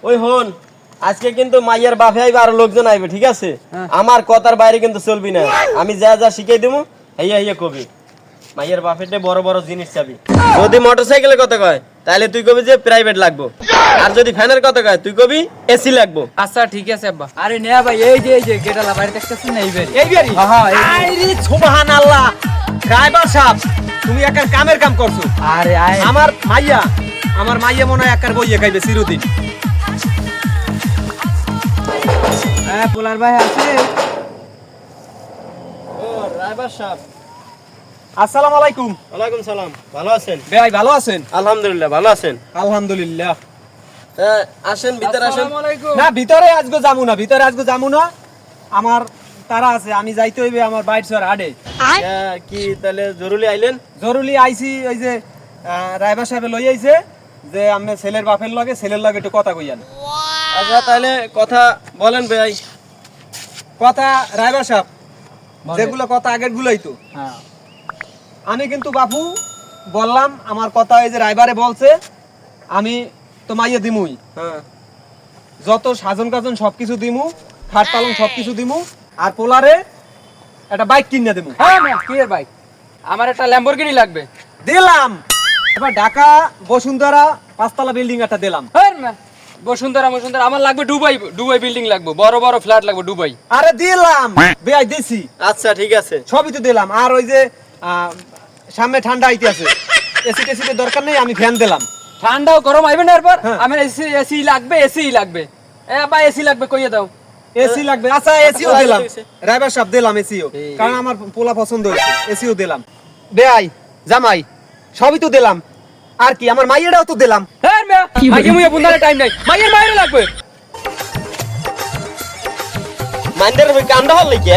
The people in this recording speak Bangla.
ওই হন আজকে কিন্তু মাইয়ার বাপে আইবে আর লোকজন আইবে, ঠিক আছে? আমার কথার বাইরে কিন্তু চলবি না। আমি যা যা শিখাই দেবো হেয়া হেয়া কবি। মাইয়ার বাপেতে বড় বড় জিনিস চাবি। যদি মোটরসাইকেলের কথা কয় তাহলে তুই কবি যে প্রাইভেট লাগবো, আর যদি ফ্যানের কথা কয় তুই কবি এসি লাগবো। আচ্ছা ঠিক আছে আব্বা। আরে নেয়া ভাই, এই যে গেটালা বাইরে দেখতেছেন না, এই বাড়ি। এই বাড়ি? হ্যাঁ আইরে সুবহানাল্লাহ, ড্রাইভার সাহেব তুমি একটা কামের কাম করছো। আরে আয় আমার মাইয়া মনে হয় একার বইয়ে খাইবে চিরদিন। হ্যাঁ পোলার ভাই আছে। ও ড্রাইভার সাহেব, আসসালামু আলাইকুম। ওয়ালাইকুম সালাম। ভালো আছেন? ভাই ভালো আছেন? আলহামদুলিল্লাহ ভালো আছেন। আলহামদুলিল্লাহ। আসেন ভিতরে আসেন। আসসালামু আলাইকুম। না ভিতরে আজকে যামু না, আমার তারা আছে, আমি যাইতে হইবে আমার বাইট সর আডে। কি তাহলে জরুরি আইলেন? জরুরি আইছি, ওই যে ড্রাইভার সাহেব লই আইছে যে আমি ছেলের বাপের লগে একটু কথা কইয়ান। আচ্ছা তাহলে কথা বলেন ভাই। কথা ড্রাইভার সাহেব বলেন। যেগুলো কথা আগের গুলোই তো হ্যাঁ আমি কিন্তু বাপু বললাম, আমার কথা এই যে রাইবারে বলছে আমি তো মাইয়ে দিমুই, হ্যাঁ যত সাজন কাজন সবকিছু দিমু, খাট পালং সবকিছু দিমু, আর পোলারে একটা বাইক কিনে দিমু। হ্যাঁ না কি এর ভাই, আমার একটা ল্যাম্বরগিনি লাগবে। দিলাম। এবার ঢাকা বসুন্ধরা 5 তলা বিল্ডিং একটা দিলাম। হ্যাঁ না বসুন্ধরা আমার লাগবে দুবাই বিল্ডিং লাগবে, বড় বড় ফ্ল্যাট লাগবে দুবাই। আরে দিলাম বেআই দিছি, আচ্ছা ঠিক আছে। সবই তো দিলাম। আর ওই যে সামনে ঠান্ডা আইতে আছে, এসি টেসিতে দরকার নেই, আমি ফ্যান দিলাম। ঠান্ডাও গরম আইবে না এরপর। হ্যাঁ। আমার এসি লাগবে এ ভাই, এসি লাগবে কইয়ে দাও। এসি লাগবে। আচ্ছা এসিও আচ্ছা, দিলাম, ঠিক আছে। ড্রাইভার সাহেব দিলাম এসিও, ঠিক। কারণ আমার পোলা পছন্দ হয়েছে, এসিও দিলাম। বেআই জামাই সবই তো দিলাম, আর কি আমার মাইয়েরাও তো দিলাম। হ্যাঁ মিয়া, মাইকে মুইয়ে বুন্দারে টাইম নাই, মাইয়ের বাইরে লাগবে। মাইন্ডার কামটা হল নাকি?